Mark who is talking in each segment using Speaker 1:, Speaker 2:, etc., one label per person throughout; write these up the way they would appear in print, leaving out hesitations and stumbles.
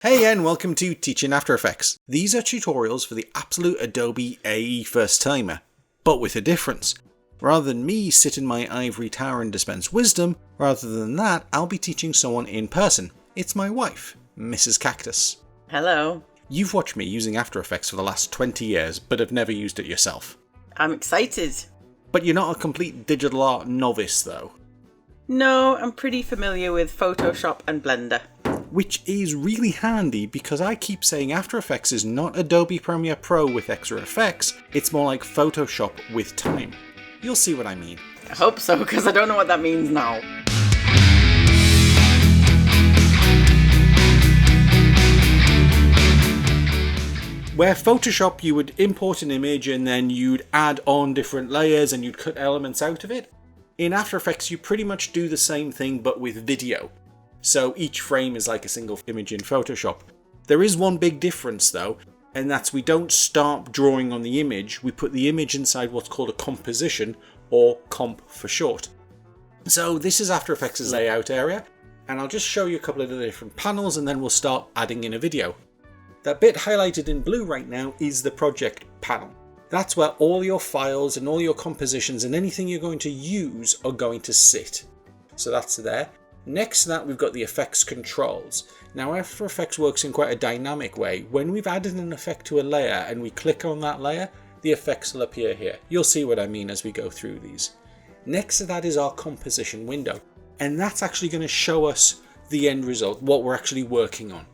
Speaker 1: Hey and welcome to Teaching After Effects. These are tutorials for the absolute Adobe AE first timer, but with a difference. Rather than me sit in my ivory tower and dispense wisdom, rather than that, I'll be teaching someone in person. It's my wife, Mrs. Cactus.
Speaker 2: Hello.
Speaker 1: You've watched me using After Effects for the last 20 years, but have never used it yourself.
Speaker 2: I'm excited.
Speaker 1: But you're not a complete digital art novice though.
Speaker 2: No, I'm pretty familiar with Photoshop and Blender.
Speaker 1: Which is really handy because I keep saying After Effects is not Adobe Premiere Pro with extra effects, it's more like Photoshop with time. You'll see what I mean.
Speaker 2: I hope so, because I don't know what that means now.
Speaker 1: Where Photoshop you would import an image and then you'd add on different layers and you'd cut elements out of it, in After Effects you pretty much do the same thing but with video. So each frame is like a single image in Photoshop. There is one big difference though, and that's we don't start drawing on the image, we put the image inside what's called a composition, or comp for short. So this is After Effects' layout area, and I'll just show you a couple of the different panels and then we'll start adding in a video. That bit highlighted in blue right now is the project panel. That's where all your files and all your compositions and anything you're going to use are going to sit. So that's there. Next to that we've got the effects controls. Now After Effects works in quite a dynamic way. When we've added an effect to a layer and we click on that layer, the effects will appear here. You'll see what I mean as we go through these. Next to that is our composition window, and that's actually going to show us the end result, what we're actually working on.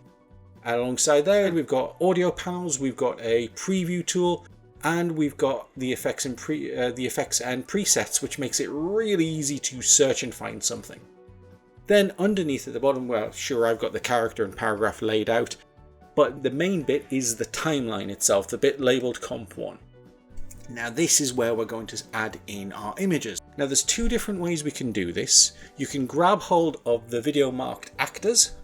Speaker 1: Alongside there we've got audio panels, we've got a preview tool, and we've got the effects and presets, which makes it really easy to search and find something. Then underneath at the bottom, well, sure, I've got the character and paragraph laid out, but the main bit is the timeline itself, the bit labeled Comp 1. Now this is where we're going to add in our images. Now there's two different ways we can do this. You can grab hold of the video marked actors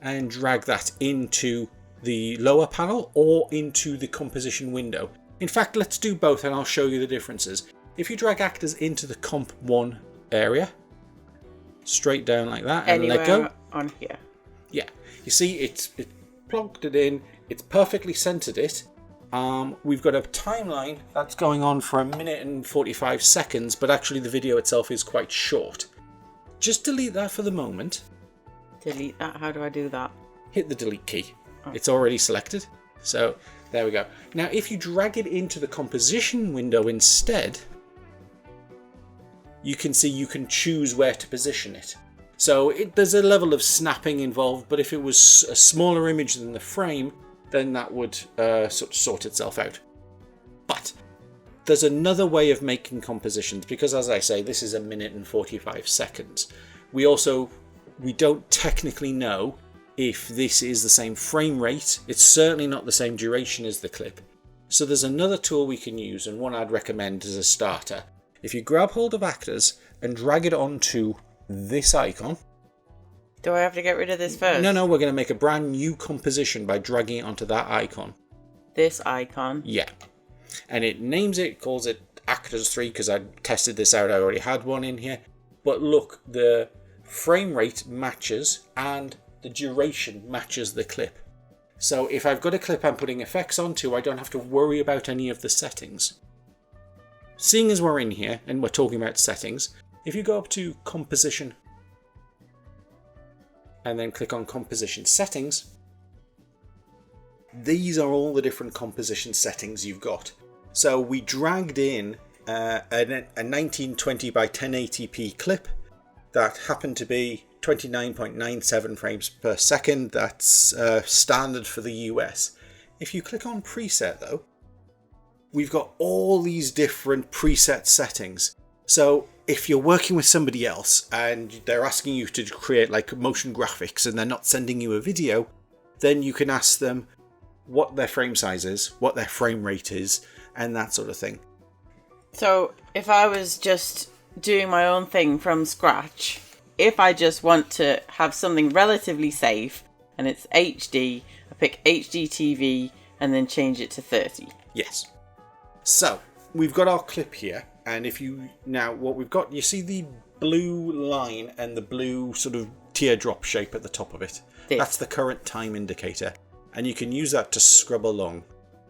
Speaker 1: and drag that into the lower panel or into the composition window. In fact, let's do both and I'll show you the differences. If you drag actors into the Comp 1 area, straight down like that, and let go.
Speaker 2: On here.
Speaker 1: Yeah, you see it plonked it in, it's perfectly centered it. We've got a timeline that's going on for 1 minute and 45 seconds, but actually the video itself is quite short. Just delete that for the moment.
Speaker 2: Delete that? How do I do that?
Speaker 1: Hit the delete key. Oh. It's already selected. So there we go. Now if you drag it into the composition window instead, you can see you can choose where to position it. So there's a level of snapping involved, but if it was a smaller image than the frame, then that would sort itself out. But there's another way of making compositions, because as I say, this is 1 minute and 45 seconds. We don't technically know if this is the same frame rate. It's certainly not the same duration as the clip. So there's another tool we can use, and one I'd recommend as a starter. If you grab hold of actors and drag it onto this icon.
Speaker 2: Do I have to get rid of this first?
Speaker 1: No, we're going to make a brand new composition by dragging it onto that icon.
Speaker 2: This icon?
Speaker 1: Yeah. And it names it, calls it Actors 3 because I tested this out, I already had one in here. But look, the frame rate matches and the duration matches the clip. So if I've got a clip I'm putting effects onto, I don't have to worry about any of the settings. Seeing as we're in here and we're talking about settings, if you go up to Composition and then click on Composition Settings, these are all the different composition settings you've got. So we dragged in a 1920 by 1080p clip that happened to be 29.97 frames per second. That's standard for the US. If you click on Preset though, we've got all these different preset settings. So if you're working with somebody else and they're asking you to create like motion graphics and they're not sending you a video, then you can ask them what their frame size is, what their frame rate is, and that sort of thing.
Speaker 2: So if I was just doing my own thing from scratch, if I just want to have something relatively safe and it's HD, I pick HD TV and then change it to 30.
Speaker 1: Yes. So we've got our clip here, and if you now what we've got, you see the blue line and the blue sort of teardrop shape at the top of it.
Speaker 2: This.
Speaker 1: That's the current time indicator. And you can use that to scrub along.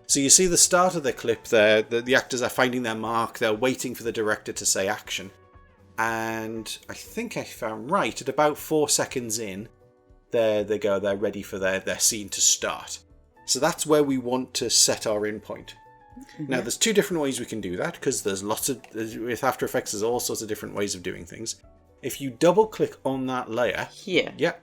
Speaker 1: So you see the start of the clip there, the actors are finding their mark, they're waiting for the director to say action. And I think if I'm right, at about 4 seconds in, there they go, they're ready for their scene to start. So that's where we want to set our in point. Mm-hmm. Now there's two different ways we can do that, because with After Effects there's all sorts of different ways of doing things. If you double click on that layer,
Speaker 2: here,
Speaker 1: yeah,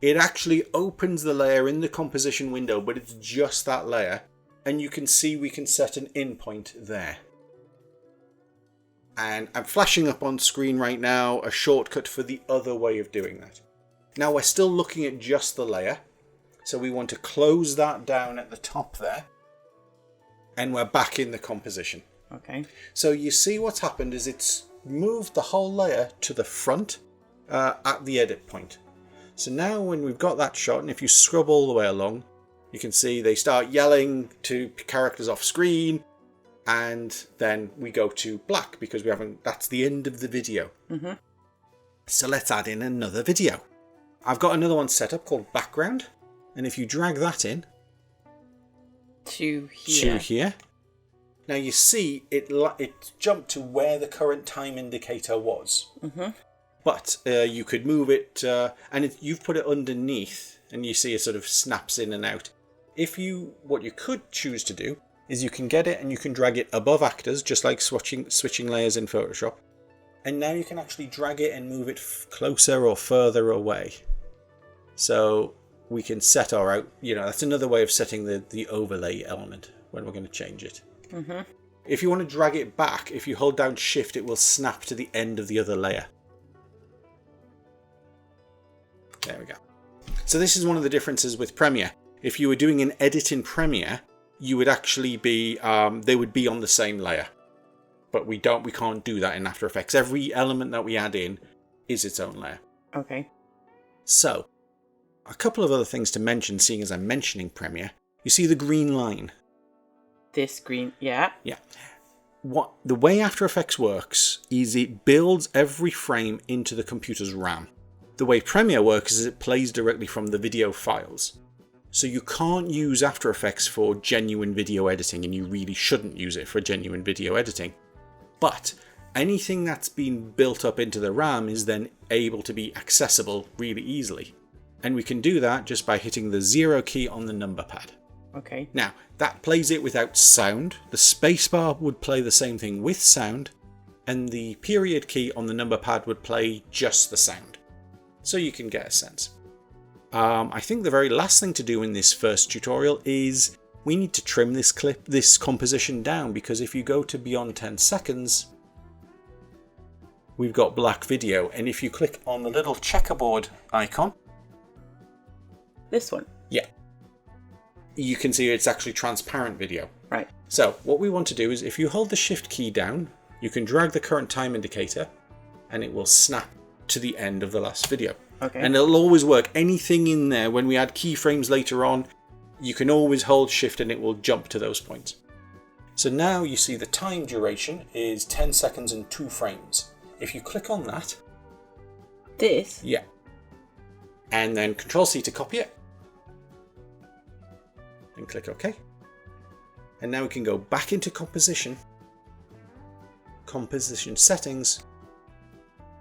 Speaker 1: it actually opens the layer in the composition window, but it's just that layer. And you can see we can set an in point there. And I'm flashing up on screen right now a shortcut for the other way of doing that. Now we're still looking at just the layer. So we want to close that down at the top there. And we're back in the composition.
Speaker 2: Okay.
Speaker 1: So you see what's happened is it's moved the whole layer to the front at the edit point. So now when we've got that shot, and if you scrub all the way along, you can see they start yelling to characters off screen, and then we go to black because that's the end of the video. Mm-hmm. So let's add in another video. I've got another one set up called background, and if you drag that in
Speaker 2: to here.
Speaker 1: Now you see it jumped to where the current time indicator was. Mm-hmm. But you could move it, and you've put it underneath, and you see it sort of snaps in and out. What you could choose to do is you can get it and you can drag it above actors, just like switching layers in Photoshop. And now you can actually drag it and move it closer or further away. So we can set that's another way of setting the overlay element when we're going to change it. Mm-hmm. If you want to drag it back, if you hold down Shift, it will snap to the end of the other layer. There we go. So this is one of the differences with Premiere. If you were doing an edit in Premiere, you would actually be, they would be on the same layer. But we can't do that in After Effects. Every element that we add in is its own layer.
Speaker 2: Okay.
Speaker 1: So, a couple of other things to mention, seeing as I'm mentioning Premiere. You see the green line?
Speaker 2: This green, yeah.
Speaker 1: Yeah. The way After Effects works is it builds every frame into the computer's RAM. The way Premiere works is it plays directly from the video files. So you can't use After Effects for genuine video editing, and you really shouldn't use it for genuine video editing. But anything that's been built up into the RAM is then able to be accessible really easily. And we can do that just by hitting the 0 key on the number pad.
Speaker 2: Okay.
Speaker 1: Now, that plays it without sound. The spacebar would play the same thing with sound, and the period key on the number pad would play just the sound. So you can get a sense. I think the very last thing to do in this first tutorial is we need to trim this composition down, because if you go to beyond 10 seconds, we've got black video. And if you click on the little checkerboard icon,
Speaker 2: this one,
Speaker 1: yeah, you can see it's actually transparent video.
Speaker 2: Right.
Speaker 1: So what we want to do is if you hold the Shift key down, you can drag the current time indicator and it will snap to the end of the last video.
Speaker 2: Okay.
Speaker 1: And it'll always work. Anything in there, when we add keyframes later on, you can always hold Shift and it will jump to those points. So now you see the time duration is 10 seconds and 2 frames. If you click on that.
Speaker 2: This?
Speaker 1: Yeah. And then Control-C to copy it. And click OK. And now we can go back into composition settings,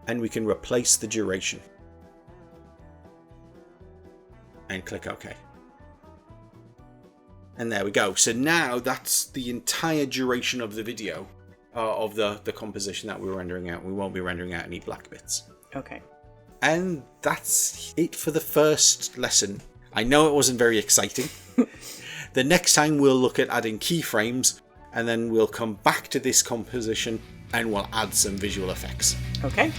Speaker 1: and we can replace the duration. And click OK. And there we go. So now that's the entire duration of the video, of the composition that we're rendering out. We won't be rendering out any black bits.
Speaker 2: Okay.
Speaker 1: And that's it for the first lesson. I know it wasn't very exciting. The next time we'll look at adding keyframes, and then we'll come back to this composition and we'll add some visual effects.
Speaker 2: Okay.